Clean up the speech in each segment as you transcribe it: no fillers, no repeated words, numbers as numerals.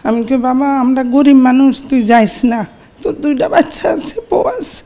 আমি কি বাবা আমরা গরিব মানুষ, তুই যাইস না, তোর 2টা বাচ্চা আছে, বউ আছে,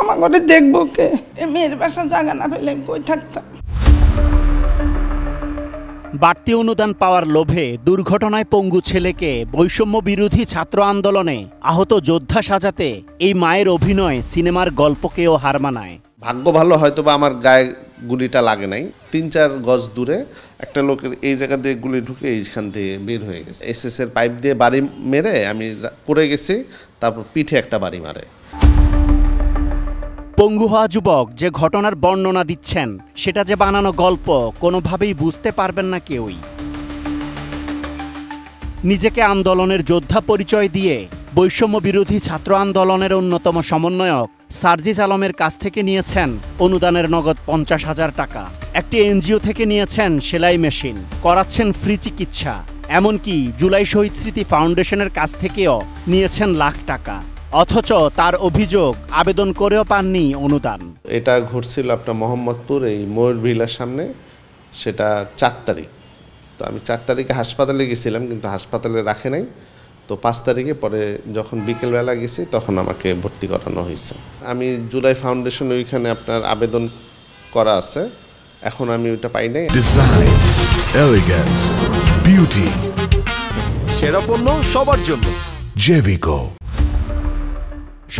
আমার ঘরে দেখবো কে? এই মেয়ের বাসা জায়গা না পেলে আমি কই থাকতাম। বাড়তি অনুদান পাওয়ার লোভে দুর্ঘটনায় পঙ্গু ছেলেকে বৈষম্য বিরোধী ছাত্র আন্দোলনে আহত যোদ্ধা সাজাতে এই মায়ের অভিনয় সিনেমার গল্পকেও হার মানায়। ভাগ্য ভালো, হয়তো বা আমার গায়ে গুলিটা লাগে নাই। 3-4 গজ দূরে একটা লোকের এই জায়গা দিয়ে গুলি ঢুকে এইখান থেকে বের হয়ে গেছে। এসএস এর পাইপ দিয়ে বাড়ি মেরে আমি পড়ে গেছি, তারপর পিঠে একটা বাড়ি মারে। পঙ্গু হওয়া যুবক যে ঘটনার বর্ণনা দিচ্ছেন সেটা যে বানানো গল্প কোনোভাবেই বুঝতে পারবেন না কেউই। নিজেকে আন্দোলনের যোদ্ধা পরিচয় দিয়ে বৈষম্য বিরোধী ছাত্র আন্দোলনের অন্যতম সমন্বয়ক সার্জিস আলমের কাছ থেকে নিয়েছেন অনুদানের নগদ 50,000 টাকা। একটি এনজিও থেকে নিয়েছেন সেলাই মেশিন, করাচ্ছেন ফ্রি চিকিৎসা, এমনকি জুলাই শহীদ স্মৃতি ফাউন্ডেশনের কাছ থেকেও নিয়েছেন লাখ টাকা। অথচ তার অভিযোগ আবেদন করেও পাননি অনুদান। এটা ঘটছিল আপনার মোহাম্মদপুর এই ময়ূর ভিলার সামনে, সেটা 4 তারিখ। তো আমি 4 তারিখে হাসপাতালে গেছিলাম, কিন্তু হাসপাতালে রাখে নাই। তো 5 তারিখে পরে যখন বিকেলবেলা গেছি তখন আমাকে ভর্তি করানো হয়েছে। আমি জুলাই ফাউন্ডেশন ওইখানে আপনার আবেদন করা আছে, এখন আমি ওইটা পাই নাই। ডিজাইন, এলিগেন্স, বিউটি, সেরা পণ্য সবার জন্য জেভিকো।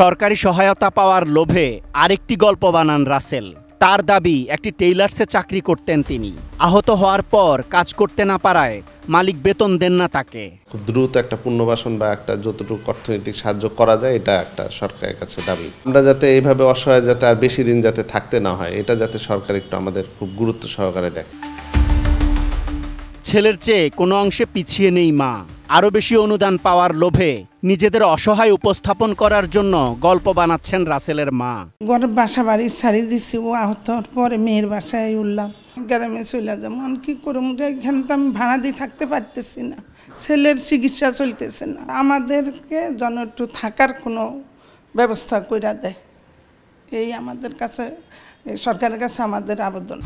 সরকারি সহায়তা পাওয়ার লোভে আরেকটি গল্প বানান রাসেল। তার দাবি একটি টেইলার্সে চাকরি করতেন তিনি। আহত হওয়ার পর কাজ করতে না পারায় মালিক বেতন দেন না তাকে। খুব দ্রুত একটা পুনর্বাসন বা একটা যতটুকু অর্থনৈতিক সাহায্য করা যায়, এটা একটা সরকারের কাছে দাবি। আমরা যাতে এইভাবে অসহায় যাতে আর বেশি দিন যাতে থাকতে না হয়, এটা যাতে সরকার একটু আমাদের খুব গুরুত্ব সহকারে দেখে। ছেলের চেয়ে কোনো অংশে পিছিয়ে নেই মা। আরও বেশি অনুদান পাওয়ার লোভে নিজেদের অসহায় উপস্থাপন করার জন্য গল্প বানাচ্ছেন রাসেলের মা। ঘরের বাসা বাড়ি ছাড়ি দিছি, ও আহত হওয়ার পরে মেয়ের বাসায় উঠলাম, গ্রামে চলে যাবো। আমি কি করবো, এখানে তো আমি ভাড়া দিয়ে থাকতে পারতেছি না, ছেলের চিকিৎসা চলতেছে না। আমাদেরকে যেন একটু থাকার কোনো ব্যবস্থা করে দেয়, এই আমাদের কাছে সরকারের কাছে আমাদের আবেদন।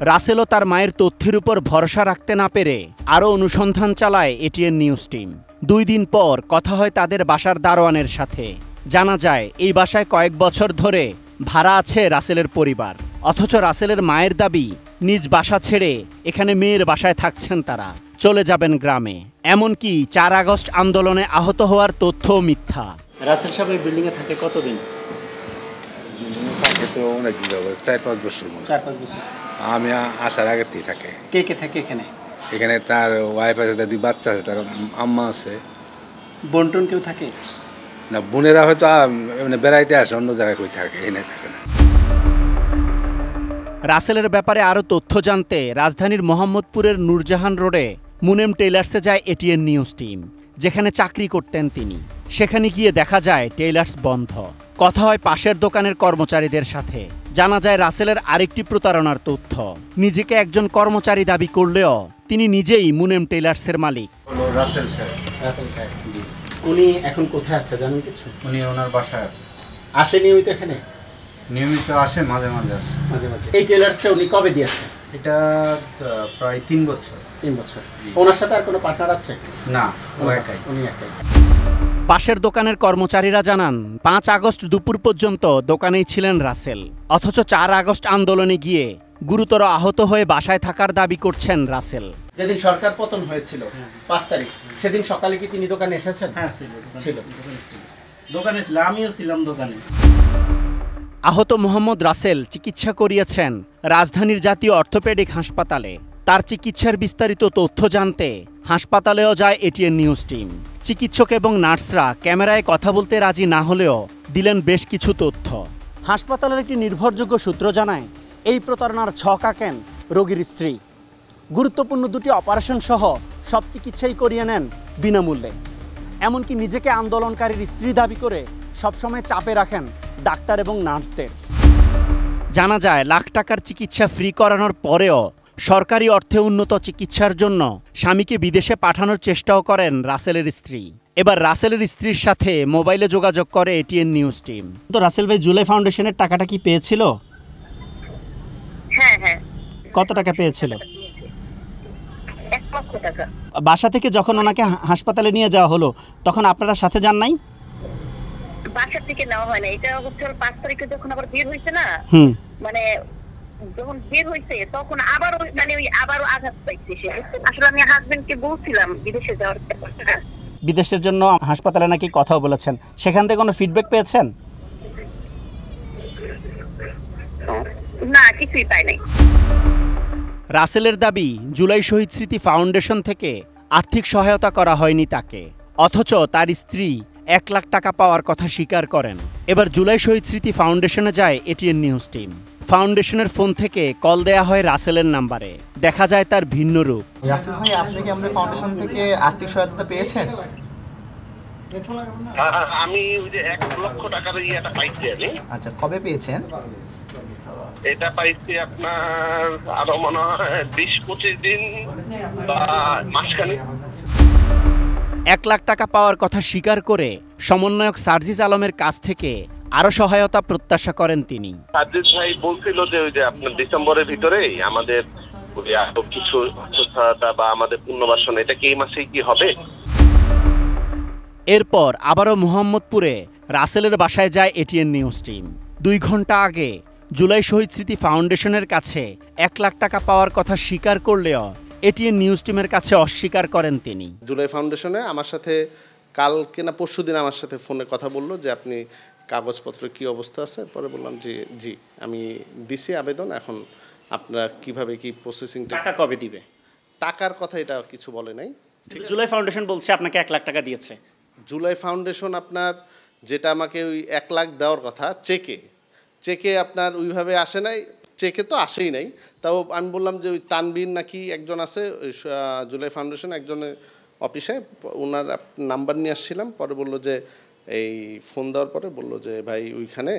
রাসেলও তার মায়ের তথ্যের উপর ভরসা রাখতে না পেরে আরও অনুসন্ধান চালায় এটিএন নিউজ টিম। 2 দিন পর কথা হয় তাদের বাসার দারোয়ানের সাথে। জানা যায় এই বাসায় কয়েক বছর ধরে ভাড়া আছে রাসেলের পরিবার। অথচ রাসেলের মায়ের দাবি নিজ বাসা ছেড়ে এখানে মেয়ের বাসায় থাকছেন তারা, চলে যাবেন গ্রামে। এমনকি 4 আগস্ট আন্দোলনে আহত হওয়ার তথ্যও মিথ্যা। রাসেল সাহেব এই বিল্ডিংয়ে থাকে কতদিন? তো অনেক দিন যাবে, 4-5 বছর। 4-5 বছর। আমি আসার আগের থেকে থাকে। কে কে থাকে এখানে? এখানে তার ওয়াইফ আছে, তার 2 বাচ্চা আছে, তার আম্মা আছে। বন্টন কেউ থাকে না? বোনেরা হয়তো মানে বেড়াইতে আসে, অন্য জায়গায় কই থাকে, এখানে থাকে না। রাসেলের ব্যাপারে আরও তথ্য জানতে রাজধানীর মোহাম্মদপুরের নূরজাহান রোডে মুনেম টেইলার্সে যায় এটিএন নিউজ টিম, যেখানে চাকরি করতেন তিনি। সেখানে গিয়ে দেখা যায় টেইলার্স বন্ধ। কথা হয় পাশের দোকানের কর্মচারীদের সাথে। জানা যায় রাসেলের আরেকটি প্রতারণার তথ্য। নিজেকে একজন কর্মচারী দাবি করলেও তিনি নিজেই মুনেম টেইলার্সের মালিক। রাসেল সাহেব জি। উনি এখন কোথায় আছে জানেন কিছু? উনি ওনার বাসায় আছে। আসে নিয়মিত এখানে? নিয়মিত আসে, মাঝে মাঝে আসে। মাঝে মাঝে। এই টেইলার্সটা উনি কবে দিয়েছে? এটা প্রায় 3 বছর। 3 বছর। ওনার সাথে আর কোনো পার্টনার আছে? না, ও একাই। উনি একাই। পাশের দোকানের কর্মচারীরা জানান 5 আগস্ট দুপুর পর্যন্ত দোকানেই ছিলেন রাসেল। অথচ 4 আগস্ট আন্দোলনে গিয়ে গুরুতর আহত হয়ে বাসায় থাকার দাবি করছেন রাসেল। যেদিন সরকার পতন হয়েছিল 5 তারিখ, সেদিন সকালে কি তিনি দোকানে এসেছেন? হ্যাঁ ছিল, দোকানে ছিল, আমিও ছিলাম দোকানে। আহত মোহাম্মদ রাসেল চিকিৎসা করিয়েছেন রাজধানীর জাতীয় অর্থোপেডিক হাসপাতালে। তার চিকিৎসার বিস্তারিত তথ্য জানতে হাসপাতালেও যায় এটিএন নিউজ টিম। চিকিৎসক এবং নার্সরা ক্যামেরায় কথা বলতে রাজি না হলেও দিলেন বেশ কিছু তথ্য। হাসপাতালের একটি নির্ভরযোগ্য সূত্র জানায় এই প্রতারণার ছক আঁকেন রোগীর স্ত্রী। গুরুত্বপূর্ণ 2টি অপারেশন সহ সব চিকিৎসাই করিয়ে নেন বিনামূল্যে। এমনকি নিজেকে আন্দোলনকারীর স্ত্রী দাবি করে সবসময় চাপে রাখেন ডাক্তার এবং নার্সদের। জানা যায় লাখ টাকার চিকিৎসা ফ্রি করানোর পরেও সরকারি অর্থে উন্নত চিকিৎসার জন্য স্বামীকে বিদেশে পাঠানোর চেষ্টাও করেন রাসেলের স্ত্রী। এবার রাসেলের স্ত্রীর সাথে মোবাইলে যোগাযোগ করে এটিএন নিউজ টিম। তো রাসেল ভাই জুলাই ফাউন্ডেশনের টাকাটা কি পেয়েছিল? হ্যাঁ। কত টাকা পেয়েছিল? 1 লক্ষ টাকা। বাসা থেকে যখন ওনাকে হাসপাতালে নিয়ে যাওয়া হলো তখন আপনারা সাথে যান নাই? বাসা থেকে নেওয়া হয় না, এটা হচ্ছে 5 তারিখে যখন আবার বের হয়েছে না, মানে যখন বের হয়েছে তখন আবারও মানে ওই আবারও আঘাত পাইছে সে। আসলে আমি হাজবেন্ডকে বলছিলাম বিদেশে যাওয়ার কথা, বিদেশের জন্য হাসপাতালে নাকি কথাও বলেছেন, সেখান থেকে কোনো ফিডব্যাক পেয়েছেন? না, কিছুই পাই নাই। রাসেলের দাবি জুলাই শহীদ স্মৃতি ফাউন্ডেশন থেকে আর্থিক সহায়তা করা হয়নি তাকে, অথচ তার স্ত্রী 1 লাখ টাকা পাওয়ার কথা স্বীকার করেন। এবার জুলাই শহীদ স্মৃতি ফাউন্ডেশনে যায় এটিএন নিউজ টিম। ফাউন্ডেশনের ফোন থেকে কল দেয়া হয় রাসেলের নাম্বারে, দেখা যায় তার ভিন্ন রূপ। রাসেল ভাই, আপনি কি আমাদের ফাউন্ডেশন থেকে আর্থিক সহায়তা পেয়েছেন? আমি ওই যে 1 লক্ষ টাকার ইয়েটা পাইছি আমি। আচ্ছা, কবে পেয়েছেন? এটা পাইছি আপনার আরো মনে হয় 20-25 দিন বা মাসখানেক। 1 লাখ টাকা পাওয়ার কথা স্বীকার করে সমন্বয়ক সার্জিস আলমের কাছ থেকে আরো সহায়তা প্রত্যাশা করেন তিনি। সার্জিস ভাই বলছিল যে ওই যে আপনার ডিসেম্বরের ভিতরেই আমাদের ওই আরো কিছু সহায়তা বা আমাদের পুনর্বাসন, এটা কি এই মাসেই কি হবে? এরপর আবারও মোহাম্মদপুরে রাসেলের বাসায় যায় এটিএন নিউজ টিম। 2 ঘন্টা আগে জুলাই শহীদ স্মৃতি ফাউন্ডেশনের কাছে 1 লাখ টাকা পাওয়ার কথা স্বীকার করলেও এটিএন নিউজ টিমের কাছে অস্বীকার করেন তিনি। জুলাই ফাউন্ডেশনে আমার সাথে কালকে না পরশু দিন আমার সাথে ফোনে কথা বললো যে আপনি কাগজপত্র কি অবস্থা আছে। পরে বললাম যে জি আমি দিছি আবেদন, এখন আপনারা কিভাবে কি প্রসেসিং। টাকা কবে দিবে? টাকার কথা এটা কিছু বলে নাই। জুলাই ফাউন্ডেশন বলছে আপনাকে 1 লাখ টাকা দিয়েছে। জুলাই ফাউন্ডেশন আপনার যেটা আমাকে ওই 1 লাখ দেওয়ার কথা চেকে আপনার ওইভাবে আসে নাই, চেকে তো আসেই নাই। তাও আমি বললাম যে ওই তানবীর নাকি একজন আছে জুলাই ফাউন্ডেশন একজনের অফিসে, ওনার নাম্বার নিয়ে আসছিলাম। পরে বললো যে এই ফোন দেওয়ার পরে বললো যে ভাই ওইখানে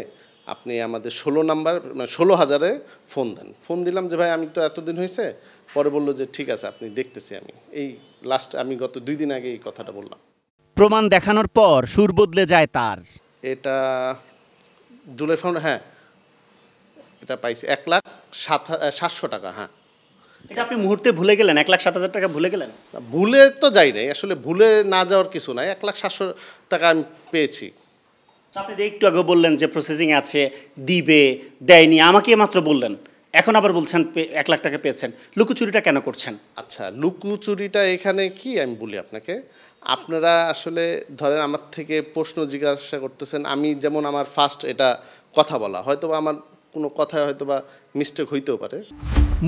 আপনি আমাদের 16 নাম্বার মানে 16,000-এ ফোন দেন। ফোন দিলাম যে ভাই আমি তো এতদিন হয়েছে। পরে বললো যে ঠিক আছে আপনি দেখতেছি। আমি এই লাস্ট আমি গত 2 দিন আগে এই কথাটা বললাম। প্রমাণ দেখানোর পর সুর বদলে যায় তার। এটা জুলাই ফাউন্ড, হ্যাঁ এটা পাইছি 1,07,700 টাকা। হ্যাঁ, এটা আপনি মুহূর্তে ভুলে গেলেন? 1,07,000 টাকা ভুলে গেলেন? ভুলে তো যাই নাই, আসলে ভুলে না যাওয়ার কিছু নাই। 1,07,000 টাকা আমি পেয়েছি। আপনি একটু আগে বললেন যে প্রসেসিং আছে, দিবে, দেয়নি, আমাকে মাত্র বললেন, এখন আবার বলছেন 1 লাখ টাকা পেয়েছেন। লুকোচুরিটা কেন করছেন? আচ্ছা, লুকোচুরিটা এখানে কি আমি বলি আপনাকে। আপনারা আসলে ধরেন আমার থেকে প্রশ্ন জিজ্ঞাসা করতেছেন, আমি যেমন আমার ফার্স্ট এটা কথা বলা, হয়তো বা আমার কোনো কথায় হয়তো বা মিস্টেক হইতেও পারে।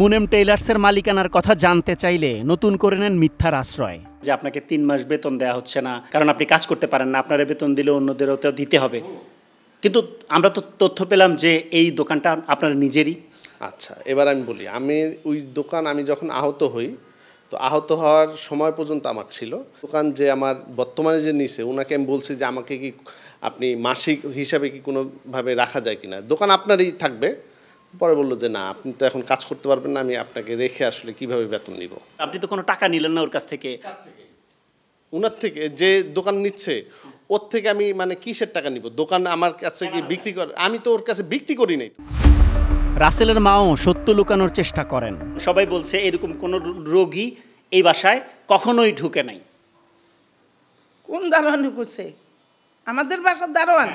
মুনেম টেইলার্সের মালিকানার কথা জানতে চাইলে নতুন করে নেন মিথ্যার আশ্রয়, যে আপনাকে 3 মাস বেতন দেওয়া হচ্ছে না কারণ আপনি কাজ করতে পারেন না, আপনারা বেতন দিলে অন্যদেরও তো দিতে হবে। কিন্তু আমরা তো তথ্য পেলাম যে এই দোকানটা আপনার নিজেরই। আচ্ছা, এবার আমি বলি, আমি ওই দোকান আমি যখন আহত হই, তো আহত হওয়ার সময় পর্যন্ত আমার ছিল দোকান। যে আমার বর্তমানে যে নিছে ওনাকে আমি বলছি যে আমাকে কি আপনি মাসিক হিসাবে কি কোনোভাবে রাখা যায় কিনা, দোকান আপনারই থাকবে। পরে বললো যে না, আপনি তো এখন কাজ করতে পারবেন না, আমি আপনাকে রেখে আসলে কিভাবে বেতন নিব। আপনি তো কোনো টাকা নিলেন না ওর কাছ থেকে? ওনার থেকে যে দোকান নিচ্ছে ওর থেকে আমি মানে কিসের টাকা নিব? দোকান আমার কাছে কি বিক্রি করে? আমি তো ওর কাছে বিক্রি করি নাই। রাসেলের মাও সত্য লুকানোর চেষ্টা করেন। সবাই বলছে এরকম কোনো রোগী এই বাসায় কখনোই ঢুকে নাই। কোন দারোয়ান ঢুকেছে? আমাদের বাসার দারোয়ান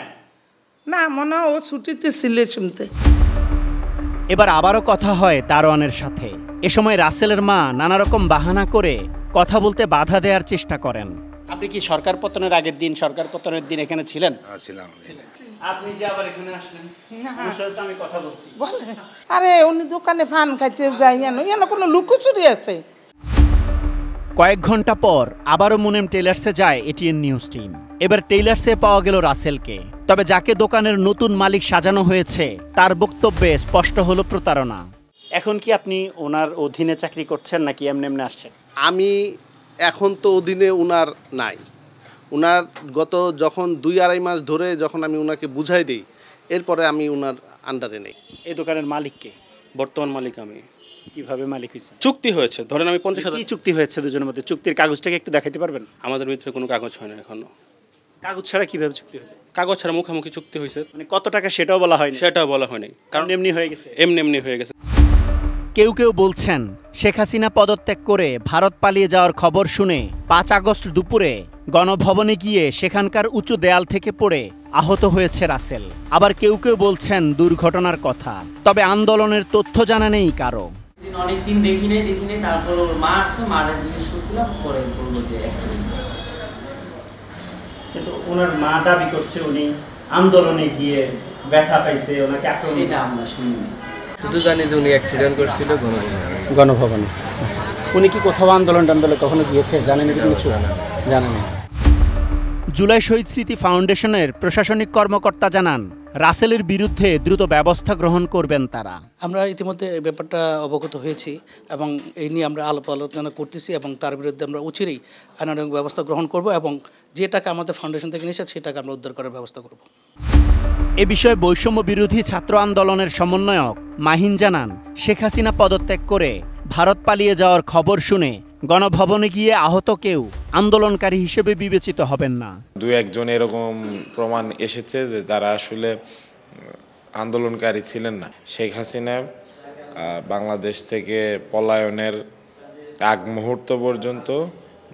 না, মনে হয় ও ছুটিতে ছিল শুনতে। এবার আবারও কথা হয় দারোয়ানের সাথে। এ সময় রাসেলের মা নানা রকম বাহানা করে কথা বলতে বাধা দেওয়ার চেষ্টা করেন। আপনি কি সরকার পতনের আগের দিন, সরকার পতনের দিন এখানে ছিলেন? ছিলাম। আপনি যে আবার এখানে আসলেন, ওর সাথে তো আমি কথা বলছি। বলে আরে উনি দোকানে পান খাইতে যাই না, কোনো লুকোচুরি আছে। কয়েক ঘন্টা পর আবারও মুনেম টেইলার্সে যায় এটিএন নিউজ টিম। এবার টেইলার্সে পাওয়া গেল রাসেলকে। তবে যাকে দোকানের নতুন মালিক সাজানো হয়েছে তার বক্তব্যে স্পষ্ট হলো প্রতারণা। এখন কি আপনি ওনার অধীনে চাকরি করছেন নাকি এমনি এমনি আসছেন? আমি এখন তো অধীনে উনার নাই। উনার গত যখন 2-2.5 মাস ধরে যখন আমি উনাকে বুঝাই দিই, এরপরে আমি উনার আন্ডারে নেই। এই দোকানের মালিককে? বর্তমান মালিক আমি। কিভাবে মালিক হয়েছে? চুক্তি হয়েছে, ধরেন আমি 50,000। কি চুক্তি হয়েছে দুজনের মধ্যে? চুক্তির কাগজটাকে একটু দেখাইতে পারবেন? আমাদের ভিতরে কোনো কাগজ হয় না এখনো। কাগজ ছাড়া কিভাবে চুক্তি হবে? কাগজ ছাড়া মুখামুখি চুক্তি হয়েছে। মানে কত টাকা সেটাও বলা হয়নি? সেটাও বলা হয়নি, কারণ এমনি হয়ে গেছে। এমনি হয়ে গেছে। কেউ কেউ বলছেন শেখ হাসিনা পদত্যাগ করে ভারত পালিয়ে যাওয়ার খবর শুনে 5 আগস্ট দুপুরে গণভবনে গিয়ে সেখানকার উঁচু দেয়াল থেকে পড়ে আহত হয়েছে রাসেল। আবার কেউ কেউ বলছেন দুর্ঘটনার কথা, তবে আন্দোলনের তথ্য জানা নেই কারো। অনেকদিন দেখি নাই, তারপর ওর মা আসছে, মারা জিজ্ঞেস করছিলাম, পরে বলবো যে অ্যাক্সিডেন্ট। কিন্তু ওনার মা দাবি করছে উনি আন্দোলনে গিয়ে ব্যথা পাইছে, ওনাকে আক্রমণ। এটা আমরা শুনিনি, শুধু জানি যে উনি অ্যাক্সিডেন্ট করছিল গণভবনে। উনি কি কোথাও আন্দোলন কখনো গিয়েছে জানেন কিছু? জানেন। জুলাই শহীদ স্মৃতি ফাউন্ডেশনের প্রশাসনিক কর্মকর্তা জানান, রাসেলের বিরুদ্ধে দ্রুত ব্যবস্থা গ্রহণ করবেন তারা। আমরা ইতিমধ্যে এই ব্যাপারটা অবগত হয়েছি এবং এই নিয়ে আমরা আলাপ আলোচনা করতেছি এবং তার বিরুদ্ধে আমরা অচিরেই আইনানুগ ব্যবস্থা গ্রহণ করব এবং যে টাকা আমাদের ফাউন্ডেশন থেকে নিয়েছে সেই টাকা আমরা উদ্ধার করার ব্যবস্থা করব। এ বিষয়ে বৈষম্য বিরোধী ছাত্র আন্দোলনের সমন্বয়ক মাহিন জানান, শেখ হাসিনা পদত্যাগ করে ভারত পালিয়ে যাওয়ার খবর শুনে গণভবনে গিয়ে আহত কেউ আন্দোলনকারী হিসেবে বিবেচিত হবেন না। 2-1 এরকম প্রমাণ এসেছে যে যারা আসলে আন্দোলনকারী ছিলেন না। শেখ হাসিনা বাংলাদেশ থেকে পলায়নের আগ মুহূর্ত পর্যন্ত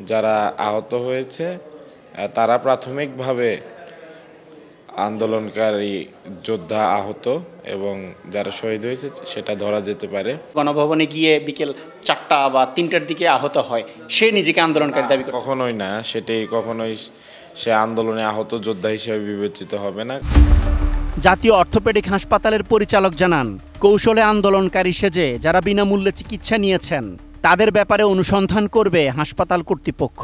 যারা আহত হয়েছে তারা প্রাথমিকভাবে আন্দোলনকারী যোদ্ধা আহত এবং যারা শহীদ হয়েছে সেটা ধরা যেতে পারে। গণভবনে গিয়ে বিকেল 4টা বা 3টার দিকে আহত হয়, সে নিজেকে আন্দোলনকারী দাবি করে? কখনোই না, সেটাই কখনোই সে আন্দোলনে আহত যোদ্ধা হিসেবে বিবেচিত হবে না। জাতীয় অর্থোপেডিক হাসপাতালের পরিচালক জানান, কৌশলে আন্দোলনকারী সেজে যারা বিনামূল্যে চিকিৎসা নিয়েছেন তাদের ব্যাপারে অনুসন্ধান করবে হাসপাতাল কর্তৃপক্ষ।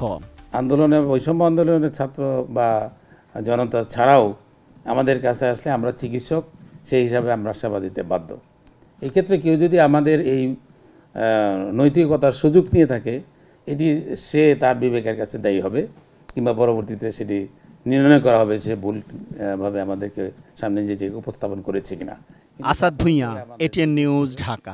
আন্দোলনে বৈষম্য আন্দোলনের ছাত্র বা জনতা ছাড়াও আমাদের কাছে আসলে আমরা চিকিৎসক, সেই হিসাবে আমরা সেবা দিতে বাধ্য। এক্ষেত্রে কেউ যদি আমাদের এই নৈতিকতার সুযোগ নিয়ে থাকে, এটি সে তার বিবেকের কাছে দায়ী হবে কিংবা পরবর্তীতে সেটি নির্ণয় করা হবে সে ভুলভাবে আমাদেরকে সামনে যে উপস্থাপন করেছে কিনা। Asad Bhuiyan, ATN news, Dhaka.